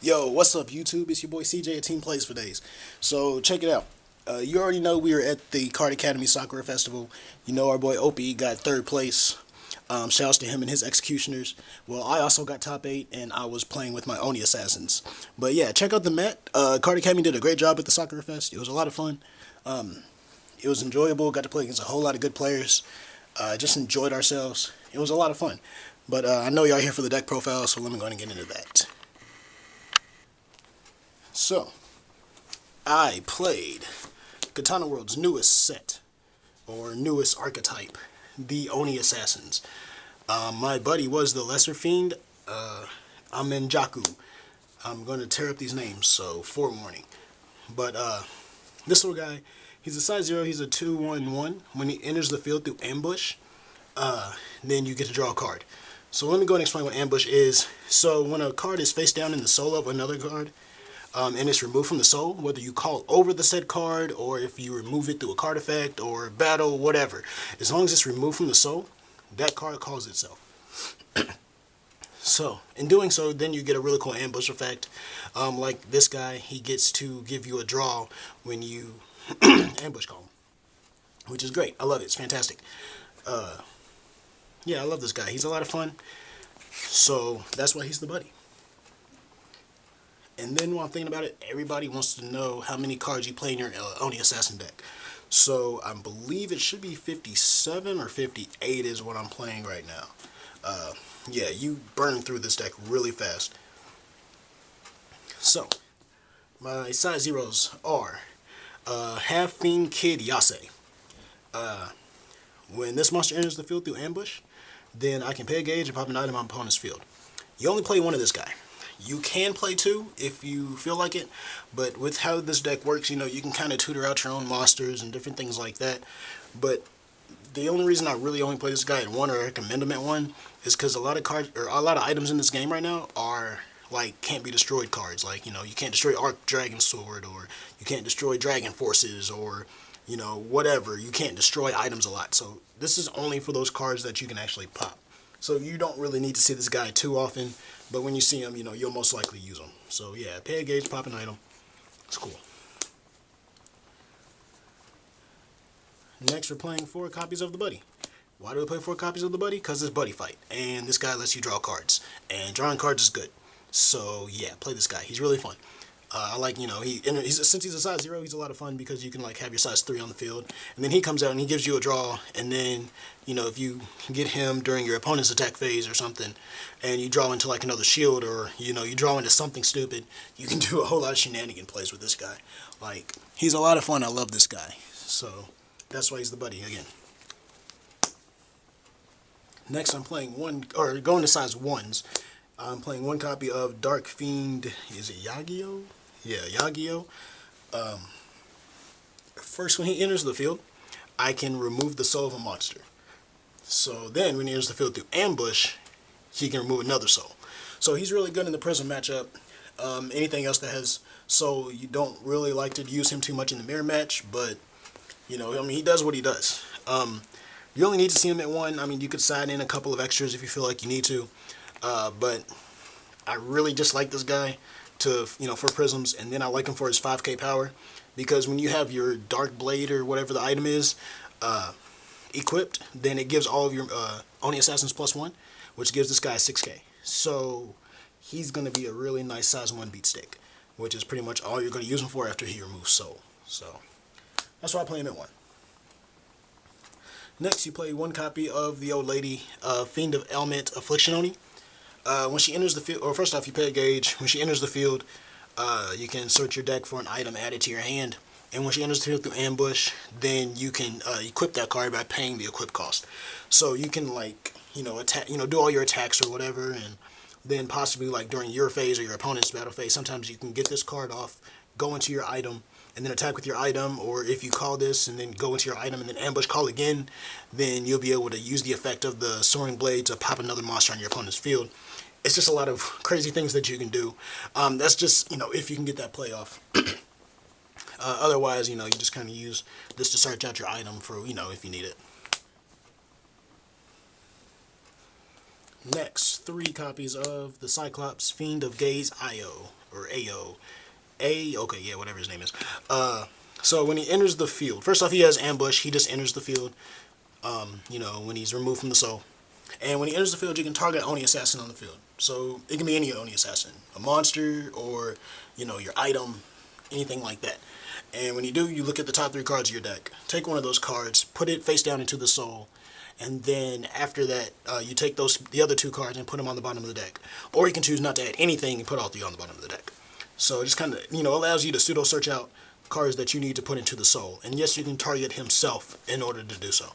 Yo, what's up, YouTube? It's your boy CJ at Team Plays for Days. So, check it out. You already know we were at the Card Academy Sakura Festival. You know our boy Opie got third place. Shouts to him and his executioners. Well, I also got top 8, and I was playing with my Oni Assassins. But yeah, check out the Met. Card Academy did a great job at the Sakura Fest. It was a lot of fun. It was enjoyable. Got to play against a whole lot of good players. Just enjoyed ourselves. It was a lot of fun. But I know y'all here for the deck profile, so let me go ahead and get into that. So, I played Katana World's newest set, or newest archetype, the Oni Assassins. My buddy was the Lesser Fiend. I'm in Jaku. I'm going to tear up these names, so forewarning. But this little guy, he's a size 0, he's a 2/1/1. When he enters the field through ambush, then you get to draw a card. So let me go and explain what ambush is. So when a card is face down in the soul of another card, and it's removed from the soul, whether you call over the said card or if you remove it through a card effect or battle, whatever. As long as it's removed from the soul, that card calls itself. So, in doing so, then you get a really cool ambush effect. Like this guy, he gets to give you a draw when you ambush call him, which is great. I love it. It's fantastic. Yeah, I love this guy. He's a lot of fun. So, that's why he's the buddy. And then while I'm thinking about it, everybody wants to know how many cards you play in your Oni Assassin deck. So I believe it should be 57 or 58 is what I'm playing right now. Yeah, you burn through this deck really fast. So, my size zeros are Half Fiend Kid Yase. When this monster enters the field through ambush, then I can pay a gauge and pop an item on my opponent's field. You only play one of this guy. You can play 2 if you feel like it, but with how this deck works, you know, you can kind of tutor out your own monsters and different things like that. But the only reason I really only play this guy at 1 or recommend him at 1 is because a lot of cards or a lot of items in this game right now are like can't be destroyed cards. Like, you know, you can't destroy Arc Dragon Sword, or you can't destroy Dragon Forces, or you know, whatever. You can't destroy items a lot. So this is only for those cards that you can actually pop. So you don't really need to see this guy too often, but when you see him, you know, you'll most likely use him. So yeah, pay a gauge, pop an item. It's cool. Next, we're playing 4 copies of the Buddy. Why do we play 4 copies of the Buddy? Because it's Buddy Fight, and this guy lets you draw cards, and drawing cards is good. So yeah, play this guy. He's really fun. I like, you know, since he's a size 0, he's a lot of fun because you can like have your size 3 on the field, and then he comes out and he gives you a draw, and then, you know, if you get him during your opponent's attack phase or something, and you draw into like another shield, or, you know, you draw into something stupid, you can do a whole lot of shenanigan plays with this guy. Like, he's a lot of fun. I love this guy. So that's why he's the buddy again. Next, I'm playing going to size 1s. I'm playing 1 copy of Dark Fiend. Is it Yagio? Yeah, Yagio. First, when he enters the field, I can remove the soul of a monster. So then, when he enters the field through ambush, he can remove another soul. So he's really good in the Prism matchup. Anything else that has soul, you don't really like to use him too much in the mirror match, but, you know, I mean, he does what he does. You only need to see him at 1. I mean, you could side in a couple of extras if you feel like you need to. But I really just like this guy to, you know, for prisms, and then I like him for his 5k power, because when you have your Dark Blade or whatever the item is equipped, then it gives all of your Oni Assassins +1, which gives this guy 6k. So he's going to be a really nice size 1 beat stick, which is pretty much all you're going to use him for after he removes soul. So that's why I play him at 1. Next, you play 1 copy of the old lady, Fiend of Ailment Affliction Oni. When she enters the field, or first off, you pay a gauge. When she enters the field, you can search your deck for an item added to your hand. And when she enters the field through ambush, then you can equip that card by paying the equip cost. So you can, like, you know, attack, you know, do all your attacks or whatever, and then possibly like during your phase or your opponent's battle phase, sometimes you can get this card off, go into your item, and then attack with your item. Or if you call this and then go into your item and then ambush call again, then you'll be able to use the effect of the Soaring Blade to pop another monster on your opponent's field. It's just a lot of crazy things that you can do. That's just, you know, if you can get that play off. Otherwise, you know, you just kind of use this to search out your item for, you know, if you need it. Next, 3 copies of the Cyclops, Fiend of Gaze Io, or AO. Okay, yeah, whatever his name is. So when he enters the field, first off, he has ambush. He just enters the field, when he's removed from the soul. And when he enters the field, you can target an Oni assassin on the field. So it can be any Oni assassin, a monster, or your item, anything like that. And when you do, you look at the top 3 cards of your deck. Take one of those cards, put it face down into the soul, and then after that, you take the other 2 cards and put them on the bottom of the deck. Or you can choose not to add anything and put all 3 on the bottom of the deck. So it just kind of allows you to pseudo search out cards that you need to put into the soul. And yes, you can target himself in order to do so.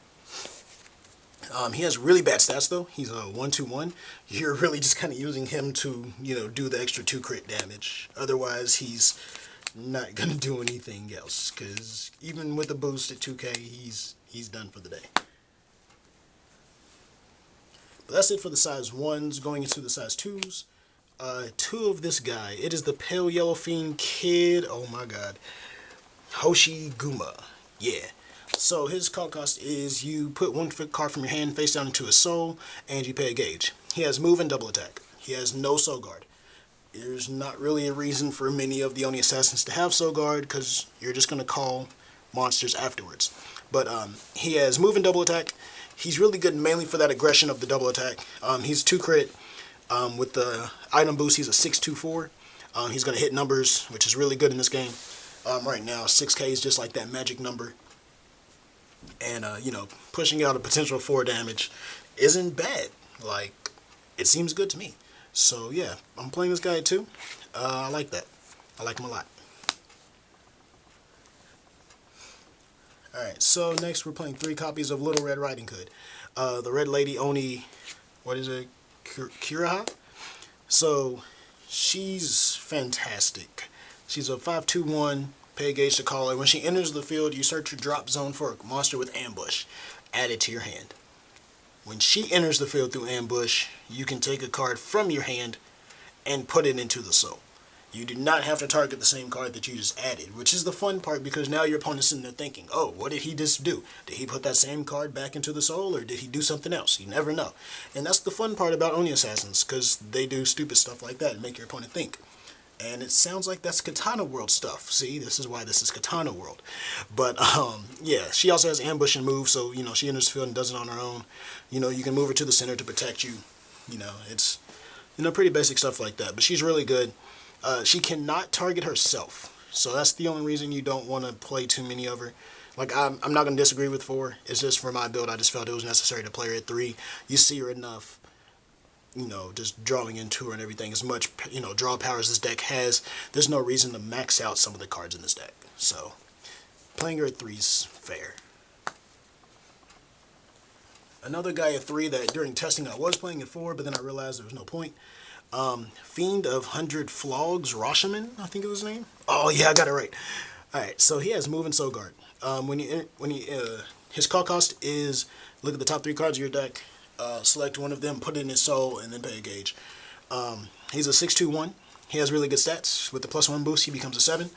He has really bad stats though. He's a 1/1. You're really just kind of using him to do the extra 2 crit damage. Otherwise, he's not gonna do anything else. Because even with a boost at 2K, he's done for the day. But that's it for the size 1s. Going into the size 2s. 2 of this guy. It is the Pale Yellow Fiend Kid. Oh my god. Hoshiguma. Yeah. So his card cost is you put 1 card from your hand face down into his soul, and you pay a gauge. He has move and double attack. He has no soul guard. There's not really a reason for many of the Oni assassins to have soul guard, because you're just going to call monsters afterwards. But he has move and double attack. He's really good mainly for that aggression of the double attack. He's 2 crit. With the item boost, he's a 6/2/4. He's going to hit numbers, which is really good in this game. Right now, 6K is just like that magic number. And, pushing out a potential 4 damage isn't bad. Like, it seems good to me. So, yeah, I'm playing this guy too. I like that. I like him a lot. Alright, so next we're playing 3 copies of Little Red Riding Hood. The Red Lady Oni, what is it? Kiraha? So, she's fantastic. She's a 5/2/1. Pay a gauge to call her. When she enters the field, you search your drop zone for a monster with ambush. Add it to your hand. When she enters the field through ambush, you can take a card from your hand and put it into the soul. You do not have to target the same card that you just added, which is the fun part, because now your opponent's sitting there thinking, oh, what did he just do? Did he put that same card back into the soul, or did he do something else? You never know. And that's the fun part about Oni Assassins, because they do stupid stuff like that and make your opponent think. And it sounds like that's Katana World stuff. See, this is why this is Katana World. But, yeah, she also has ambush and move, so, she enters the field and does it on her own. You can move her to the center to protect you. It's, pretty basic stuff like that. But she's really good. She cannot target herself. So that's the only reason you don't want to play too many of her. Like, I'm not going to disagree with 4. It's just for my build, I just felt it was necessary to play her at 3. You see her enough. Just drawing into her and everything, as much, draw power as this deck has, there's no reason to max out some of the cards in this deck. So, playing her at 3's fair. Another guy at 3 that during testing I was playing at 4, but then I realized there was no point. Fiend of 100 Flogs, Roshaman, I think it was his name. Oh yeah, I got it right. Alright, so he has move and soul guard. His call cost is, look at the top 3 cards of your deck, select one of them, put it in his soul, and then pay a gauge. He's a 6/2/1. He has really good stats. With the +1 boost, he becomes a 7.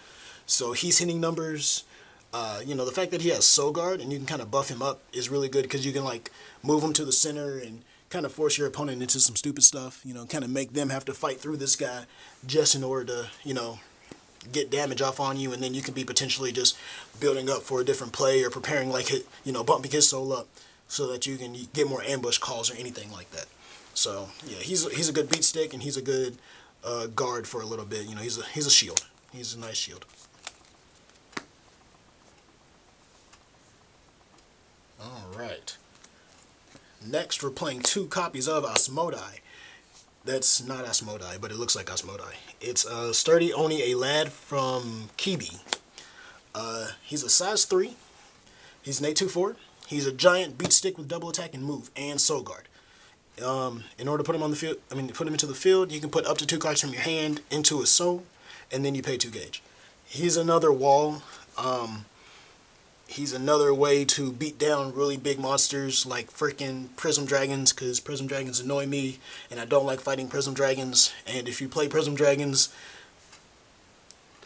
So he's hitting numbers. The fact that he has soul guard and you can kind of buff him up is really good, because you can like move him to the center and kind of force your opponent into some stupid stuff. Kind of make them have to fight through this guy just in order to, get damage off on you, and then you can be potentially just building up for a different play or preparing like bumping his soul up, so that you can get more ambush calls or anything like that. So yeah, he's a good beat stick, and he's a good guard for a little bit. He's a shield. He's a nice shield. All right. Next, we're playing 2 copies of Usmode. That's not Usmode, but it looks like Usmode. It's Sturdy Oni, a lad from Kibi. He's a size 3. He's an 8/2/4. He's a giant beat stick with double attack and move and soul guard. In order to put him on the field, put him into the field, you can put up to 2 cards from your hand into his soul, and then you pay 2 gauge. He's another wall. He's another way to beat down really big monsters like freaking Prism Dragons, because Prism Dragons annoy me, and I don't like fighting Prism Dragons. And if you play Prism Dragons,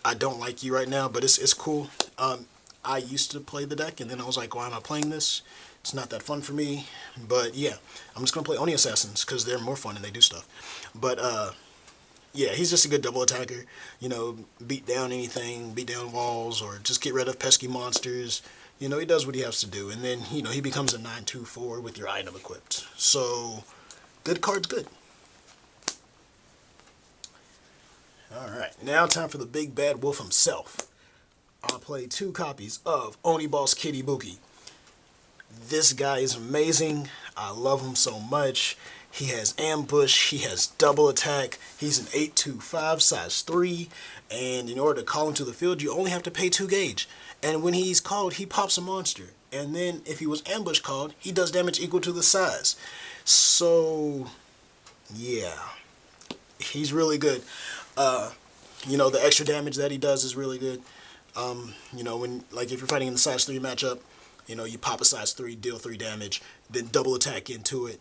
I don't like you right now, but it's cool. I used to play the deck, and then I was like, why am I playing this? It's not that fun for me, but yeah, I'm just gonna play Oni Assassins because they're more fun and they do stuff. But yeah, he's just a good double attacker. You know, beat down anything, beat down walls, or just get rid of pesky monsters. You know, he does what he has to do, and then you know he becomes a 9/2/4 with your item equipped. So, good card's good. All right, now time for the big bad wolf himself. I'll play 2 copies of Oni Boss Kitty Boogie. This guy is amazing. I love him so much. He has ambush, he has double attack, he's an 8/2/5 size 3, and in order to call him to the field, you only have to pay 2 gauge. And when he's called, he pops a monster. And then if he was ambush called, he does damage equal to the size. So, yeah, he's really good. You know, the extra damage that he does is really good. You know, when, like, if you're fighting in the size 3 matchup, you know, you pop a size 3, deal 3 damage, then double attack into it.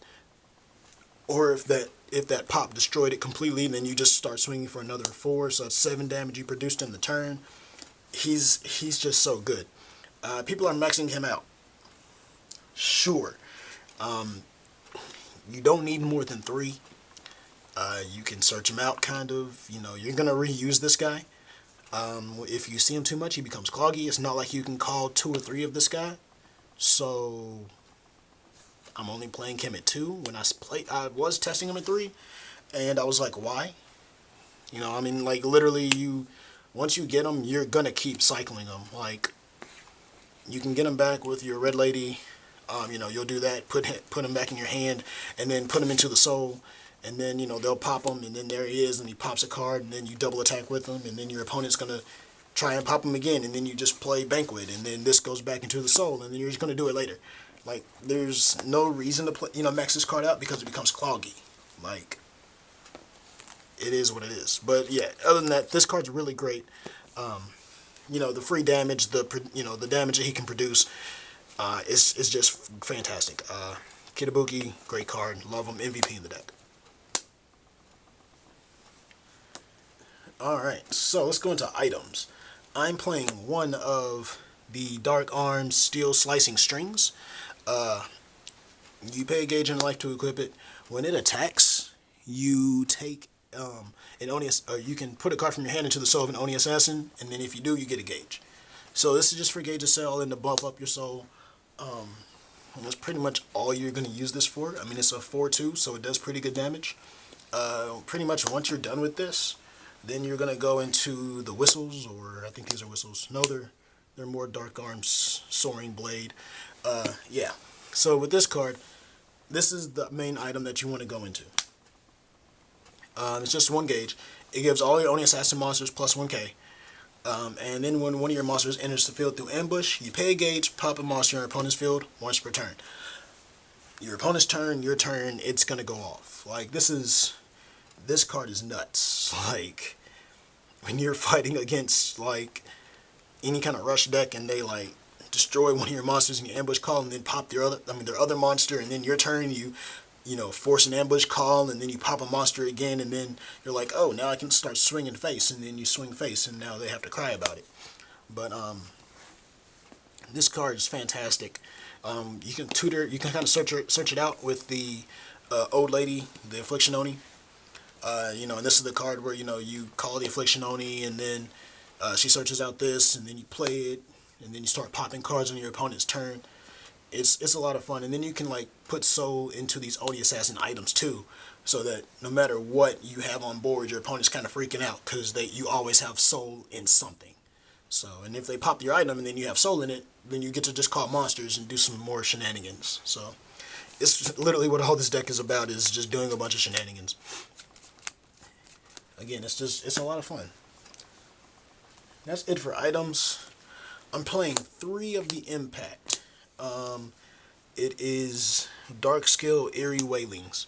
Or if that pop destroyed it completely, then you just start swinging for another 4, so that's 7 damage you produced in the turn. He's just so good. People are maxing him out. Sure. You don't need more than 3. You can search him out, kind of. You know, you're going to reuse this guy. If you see him too much, he becomes cloggy. It's not like you can call 2 or 3 of this guy. So, I'm only playing him at 2. When I was testing him at 3, and I was like, why? You know, I mean, like, literally, once you get him, you're gonna keep cycling him. Like, you can get him back with your red lady. You know, you'll do that, put him back in your hand, and then put him into the soul. And then, you know, they'll pop him, and then there he is, and he pops a card, and then you double attack with him, and then your opponent's going to try and pop him again, and then you just play Banquet, and then this goes back into the soul, and then you're just going to do it later. Like, there's no reason to play, you know, max this card out because it becomes cloggy. Like, it is what it is. But, yeah, other than that, this card's really great. You know, the free damage, the damage that he can produce is just fantastic. Kitabuki, great card. Love him. MVP in the deck. Alright, so let's go into items. I'm playing one of the Dark Arms Steel Slicing Strings. You pay a gauge in life to equip it. When it attacks, you take you can put a card from your hand into the soul of an Oni Assassin, and then if you do, you get a gauge. So this is just for gauge to sell and to buff up your soul. And that's pretty much all you're going to use this for. I mean, it's a 4/2, so it does pretty good damage. Pretty much once you're done with this, then you're going to go into the whistles, or I think these are whistles. No, they're more Dark Arms Soaring Blade. Yeah. So with this card, this is the main item that you want to go into. It's just 1 gauge. It gives all your Oni Assassin monsters plus 1k. And then when one of your monsters enters the field through ambush, you pay a gauge, pop a monster in your opponent's field once per turn. Your opponent's turn, your turn, it's going to go off. Like, this card is nuts. Like, when you're fighting against, like, any kind of rush deck and they, like, destroy one of your monsters in your ambush call and then pop their other monster, and then your turn, you know, force an ambush call, and then you pop a monster again, and then you're like, oh, now I can start swinging face, and then you swing face, and now they have to cry about it. But, this card is fantastic. You can kind of search it out with the old lady, the Affliction Oni. You know, and this is the card where, you know, you call the Affliction Oni, and then she searches out this, and then you play it, and then you start popping cards on your opponent's turn. It's a lot of fun, and then you can, like, put soul into these Oni Assassin items too, so that no matter what you have on board, your opponent's kind of freaking out because you always have soul in something. So, and if they pop your item and then you have soul in it, then you get to just call monsters and do some more shenanigans. So, it's literally what all this deck is about, is just doing a bunch of shenanigans. Again, it's a lot of fun. That's it for items. I'm playing 3 of the Impact. It is Dark Skill Eerie Wailings.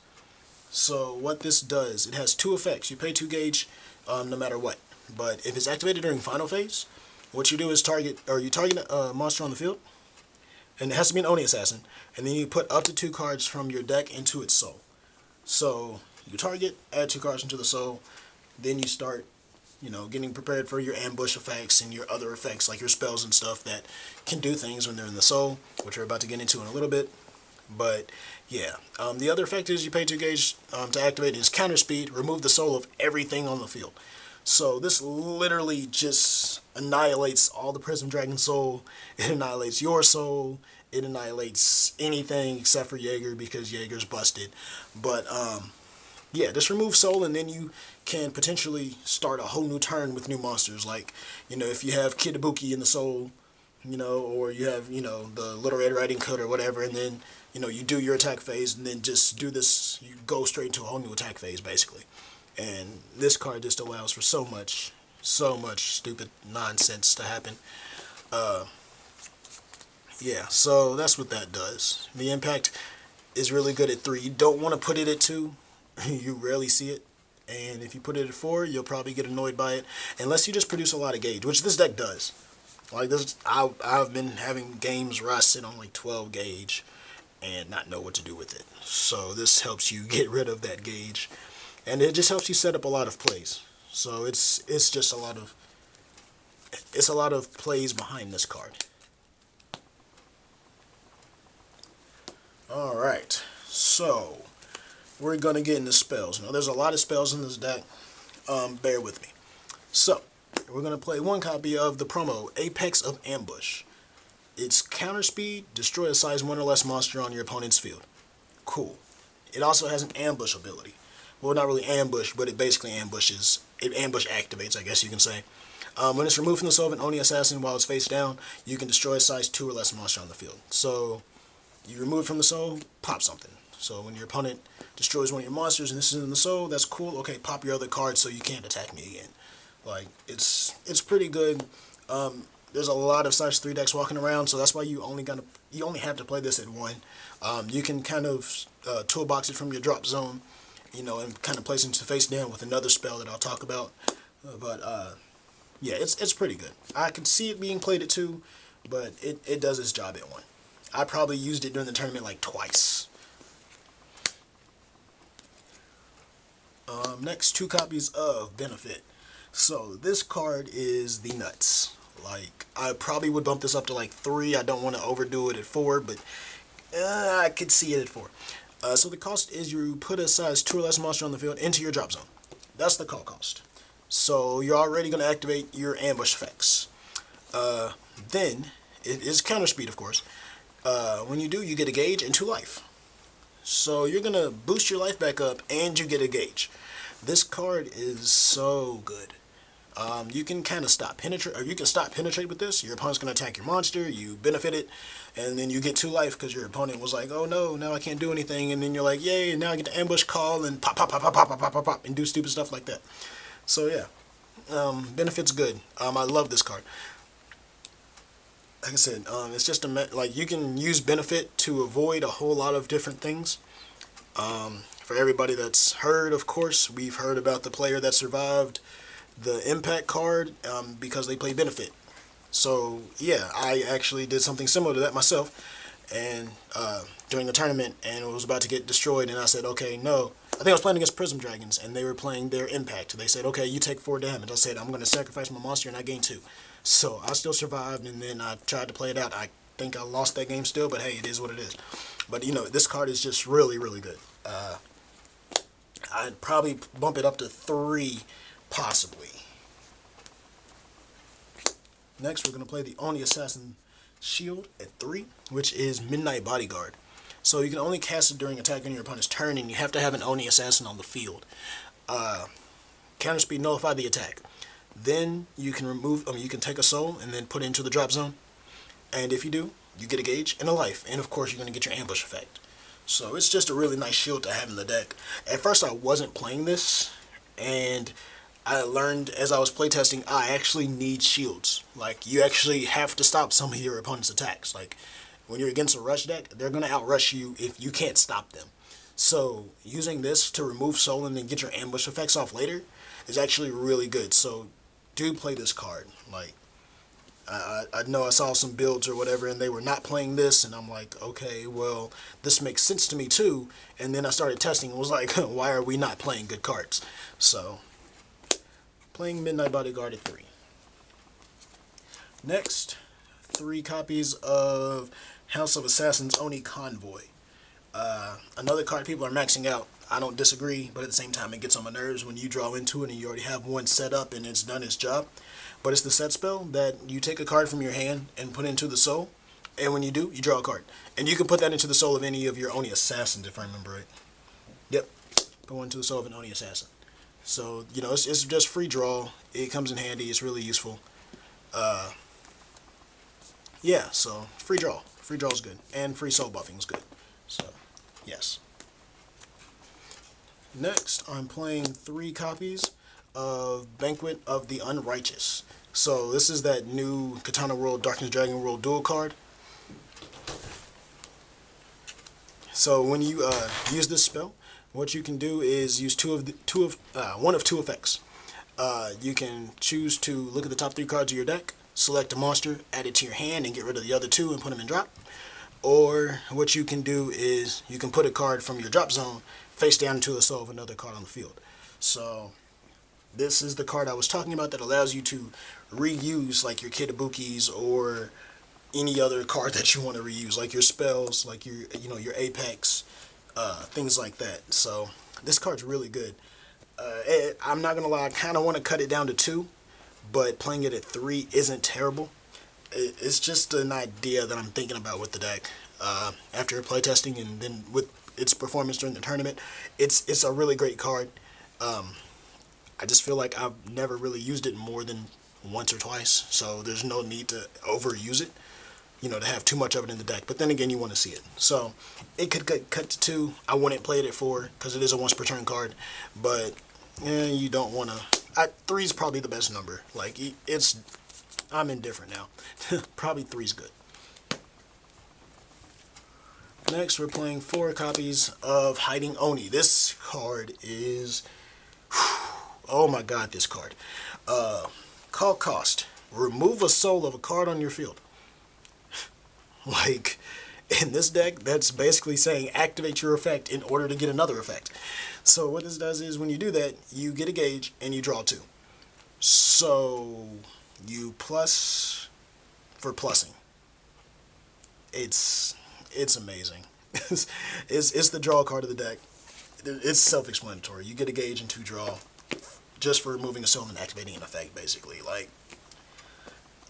So what this does, it has 2 effects. You pay 2 gauge no matter what. But if it's activated during final phase, what you do is target a monster on the field, and it has to be an Oni Assassin, and then you put up to 2 cards from your deck into its soul. So you target, add 2 cards into the soul, then you start you know, getting prepared for your ambush effects and your other effects like your spells and stuff that can do things when they're in the soul, which we're about to get into in a little bit. But yeah, the other effect is you pay 2 gauge to activate is counter speed, remove the soul of everything on the field. So this literally just annihilates all the Prism Dragon soul. It annihilates your soul. It annihilates anything except for Jaeger because Jaeger's busted. But yeah, just remove soul and then you can potentially start a whole new turn with new monsters. Like, you know, if you have Kidabuki in the soul, you know, or you have, you know, the Little Red Riding Hood or whatever, and then, you know, you do your attack phase and then just do this, you go straight into a whole new attack phase basically. And this card just allows for so much stupid nonsense to happen. Yeah, so that's what that does. The impact is really good at 3. You don't want to put it at 2. You rarely see it. And if you put it at 4, you'll probably get annoyed by it. Unless you just produce a lot of gauge, which this deck does. Like this, I've been having games where I sit on like 12 gauge and not know what to do with it. So this helps you get rid of that gauge. And it just helps you set up a lot of plays. So it's just a lot of plays behind this card. Alright, so we're gonna get into spells. Now there's a lot of spells in this deck. Bear with me. So we're gonna play one copy of the promo Apex of Ambush. It's counter speed, destroy a size 1 or less monster on your opponent's field. Cool. It also has an ambush ability. Well, not really ambush, but it basically ambushes. It ambush activates, I guess you can say. When it's removed from the soul of an Oni assassin while it's face down, you can destroy a size 2 or less monster on the field. So you remove it from the soul, pop something. So when your opponent destroys one of your monsters and this is in the soul, that's cool. Okay, pop your other card so you can't attack me again. Like, it's pretty good. There's a lot of size 3 decks walking around, so that's why you only have to play this at 1. You can kind of toolbox it from your drop zone, you know, and kind of place it into face down with another spell that I'll talk about. Yeah, it's pretty good. I can see it being played at 2, but it does its job at 1. I probably used it during the tournament like twice. Next, 2 copies of Benefit. So this card is the nuts. Like, I probably would bump this up to like 3. I don't want to overdo it at 4, but I could see it at 4. So the cost is you put a size 2 or less monster on the field into your drop zone. That's the call cost. So you're already going to activate your ambush effects. Then, it is counter speed, of course. When you do, you get a gauge and 2 life. So you're going to boost your life back up and you get a gauge. This card is so good. You can kind of stop penetrate, or you can stop penetrate with this. Your opponent's going to attack your monster, you benefit it, and then you get 2 life because your opponent was like, oh no, now I can't do anything, and then you're like, yay, now I get the ambush call and pop, pop, pop, pop, pop, pop, pop, pop, and do stupid stuff like that. So yeah, benefit's good. I love this card. Like I said, it's just like you can use benefit to avoid a whole lot of different things. For everybody that's heard, of course, we've heard about the player that survived the impact card because they play benefit. So yeah, I actually did something similar to that myself, and during the tournament, and it was about to get destroyed, and I said, okay, no. I think I was playing against Prism Dragons, and they were playing their impact. They said, okay, you take 4 damage. I said, I'm going to sacrifice my monster, and I gain 2. So I still survived, and then I tried to play it out. I think I lost that game still, but hey, it is what it is. But you know, this card is just really, really good. I'd probably bump it up to 3, possibly. Next, we're going to play the Oni Assassin Shield at 3, which is Midnight Bodyguard. So you can only cast it during attack on your opponent's turn, and you have to have an Oni Assassin on the field. Counter speed, nullify the attack. Then you can remove, you can take a soul and then put it into the drop zone. And if you do, you get a gauge and a life. And of course, you're going to get your ambush effect. So it's just a really nice shield to have in the deck. At first, I wasn't playing this, and I learned as I was playtesting, I actually need shields. Like, you actually have to stop some of your opponent's attacks. Like, when you're against a rush deck, they're going to outrush you if you can't stop them. So, using this to remove soul and then get your ambush effects off later is actually really good. So, do play this card. Like, I know I saw some builds or whatever, and they were not playing this, and I'm like, okay, well, this makes sense to me too. And then I started testing and was like, why are we not playing good cards? So, Playing Midnight Bodyguard at 3. Next, 3 copies of House of Assassins Oni Convoy. Another card people are maxing out. I don't disagree, but at the same time it gets on my nerves when you draw into it and you already have one set up and it's done its job. But it's the set spell that you take a card from your hand and put it into the soul, and when you do, you draw a card. And you can put that into the soul of any of your Oni Assassins, if I remember right. Yep, put one into the soul of an Oni Assassin. So, you know, it's just free draw. It comes in handy. It's really useful. Yeah, so free draw. Free draw is good. And free soul buffing is good. So, yes. Next, I'm playing 3 copies of Banquet of the Unrighteous. So, this is that new Katana World, Darkness Dragon World dual card. So, when you use this spell, what you can do is use one of two effects. You can choose to look at the top 3 cards of your deck, select a monster, add it to your hand, and get rid of the other 2 and put them in drop. Or what you can do is you can put a card from your drop zone face down into the soul of another card on the field. So this is the card I was talking about that allows you to reuse like your Kitabukis or any other card that you want to reuse, like your spells, like your your Apex, things like that. So this card's really good. I'm not gonna lie, I kind of want to cut it down to 2, but playing it at 3 isn't terrible. It's just an idea that I'm thinking about with the deck. After playtesting and then with its performance during the tournament, it's a really great card. I just feel like I've never really used it more than once or twice, so there's no need to overuse it, to have too much of it in the deck. But then again, you want to see it. So it could get cut to 2. I wouldn't play it at 4 because it is a once per turn card, but you don't want to. 3 is probably the best number. Like, I'm indifferent now. Probably 3's good. Next, we're playing 4 copies of Hiding Oni. This card is, oh my god, this card. Call cost. Remove a soul of a card on your field. Like, in this deck, that's basically saying activate your effect in order to get another effect. So what this does is when you do that, you get a gauge and you draw 2. So you plus for plussing. It's amazing. It's the draw card of the deck. It's self-explanatory. You get a gauge and 2 draw just for removing a soul and activating an effect, basically. Like,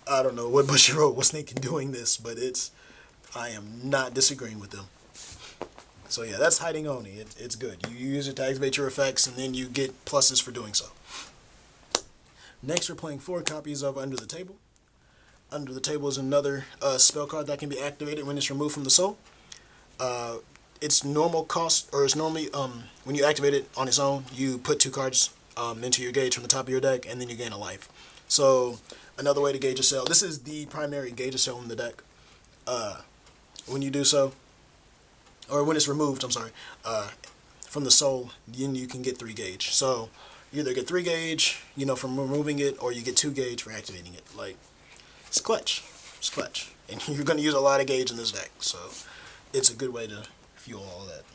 I don't know what Bushiroad was thinking doing this, but I am not disagreeing with them. So yeah, that's Hiding Oni. It's good. You use it to activate your effects, and then you get pluses for doing so. Next, we're playing 4 copies of Under the Table. Under the Table is another spell card that can be activated when it's removed from the soul. Its normal cost, or it's normally, when you activate it on its own, you put 2 cards into your gauge from the top of your deck, and then you gain a life. So, another way to gauge a cell. This is the primary gauge a cell in the deck. When you do so, or when it's removed, I'm sorry, from the soul, then you can get 3 gauge. So, you either get 3 gauge, from removing it, or you get 2 gauge for activating it. Like, it's clutch. It's clutch. And you're going to use a lot of gauge in this deck, so it's a good way to fuel all that.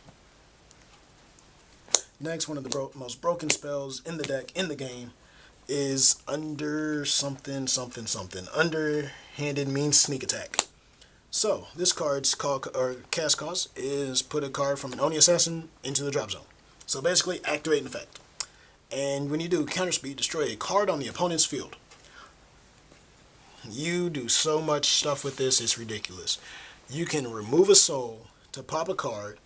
Next, one of the most broken spells in the deck, in the game, is Under something, something, something. Underhanded means sneak attack. So, this card's cast cost is put a card from an Oni Assassin into the drop zone. So basically, activate an effect. And when you do counter speed, destroy a card on the opponent's field. You do so much stuff with this, it's ridiculous. You can remove a soul to pop a card,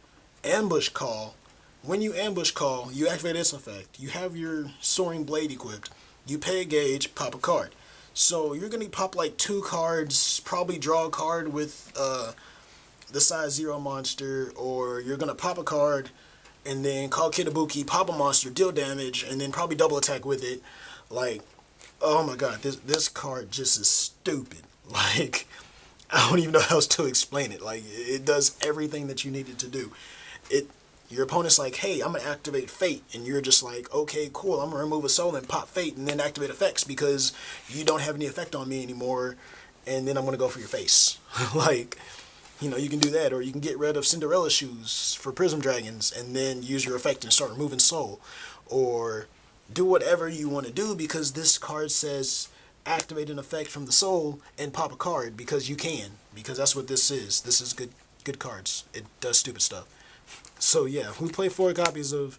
ambush call. When you ambush call, you activate its effect. You have your Soaring Blade equipped. You pay a gauge, pop a card. So you're going to pop like 2 cards, probably draw a card with the size 0 monster, or you're going to pop a card and then call Kitabuki, pop a monster, deal damage, and then probably double attack with it. Like, oh my god, this card just is stupid. Like, I don't even know how else to explain it. Like, it does everything that you need it to do. Your opponent's like, hey, I'm going to activate Fate, and you're just like, okay, cool, I'm going to remove a soul and pop Fate and then activate effects because you don't have any effect on me anymore, and then I'm going to go for your face. Like, you can do that, or you can get rid of Cinderella Shoes for Prism Dragons and then use your effect and start removing soul. Or do whatever you want to do, because this card says activate an effect from the soul and pop a card, because you can, because that's what this is. This is good cards. It does stupid stuff. So yeah, we play 4 copies of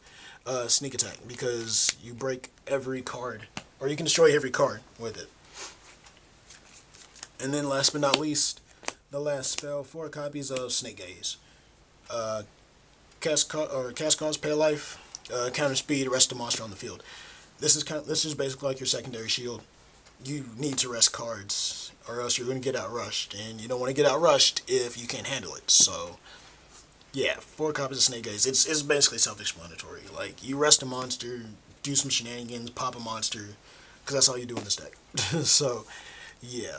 Sneak Attack, because you break every card, or you can destroy every card with it. And then last but not least, the last spell, 4 copies of Snake Gaze. Cast cards, pay a life, counter speed, rest the monster on the field. This is basically like your secondary shield. You need to rest cards, or else you're going to get outrushed, and you don't want to get outrushed if you can't handle it. So yeah, 4 copies of Snake Gaze. It's basically self-explanatory. Like, you rest a monster, do some shenanigans, pop a monster, because that's all you do in this deck. So yeah,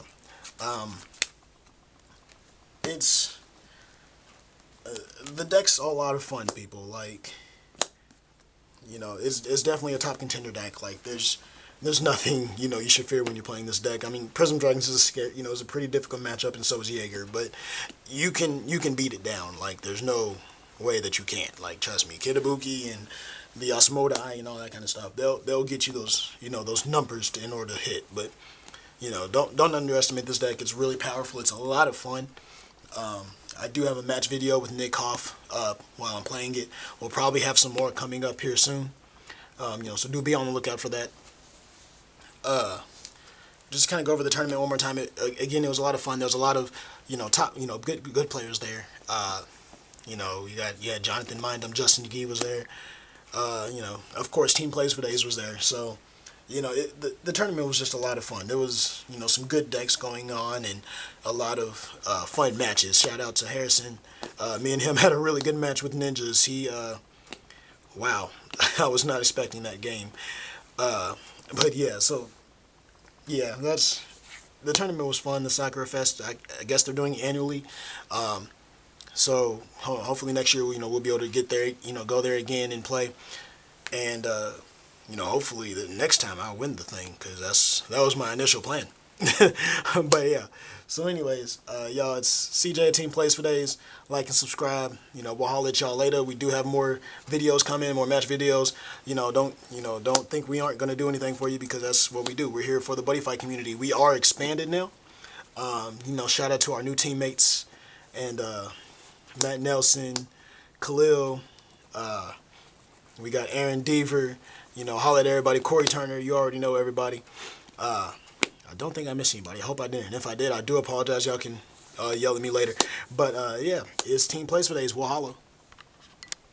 it's the deck's a lot of fun, people. Like, you know, it's definitely a top contender deck. Like, there's nothing, you know, you should fear when you're playing this deck. I mean, Prism Dragons is a pretty difficult matchup, and so is Jaeger, but you can beat it down. Like, there's no way that you can't. Like, trust me, Boogie and the Usmode and all that kind of stuff, they'll get you those, you know, those numbers in order to hit. But, you know, don't underestimate this deck. It's really powerful. It's a lot of fun. I do have a match video with Nick Hoff while I'm playing it. We'll probably have some more coming up here soon. You know, so do be on the lookout for that. Just kind of go over the tournament one more time. Again, it was a lot of fun. There was a lot of, you know, top, you know, good players there. You know, you had Jonathan Mindham, Justin Gee was there. You know, of course, Team Plays for Days was there. So, you know, the tournament was just a lot of fun. There was, you know, some good decks going on and a lot of fun matches. Shout out to Harrison. Me and him had a really good match with Ninjas. Wow, I was not expecting that game. But yeah, so yeah, the tournament was fun. The Sakura Fest, I guess they're doing it annually. So hopefully next year, you know, we'll be able to get there, you know, go there again and play. And you know, hopefully the next time I'll win the thing, because that was my initial plan. But yeah, so anyways, y'all, it's CJ at Team Plays for Days. Like and subscribe. You know, we'll holler at y'all later. We do have more videos coming, more match videos. You know, don't think we aren't gonna do anything for you, because that's what we do. We're here for the buddy fight community. We are expanded now. You know, shout out to our new teammates, and Matt Nelson, Khalil, we got Aaron Deaver, you know, holler at everybody. Corey Turner, you already know everybody. I don't think I missed anybody. I hope I didn't. If I did, I do apologize. Y'all can yell at me later. But yeah, it's Team Plays for Days. We'll holla.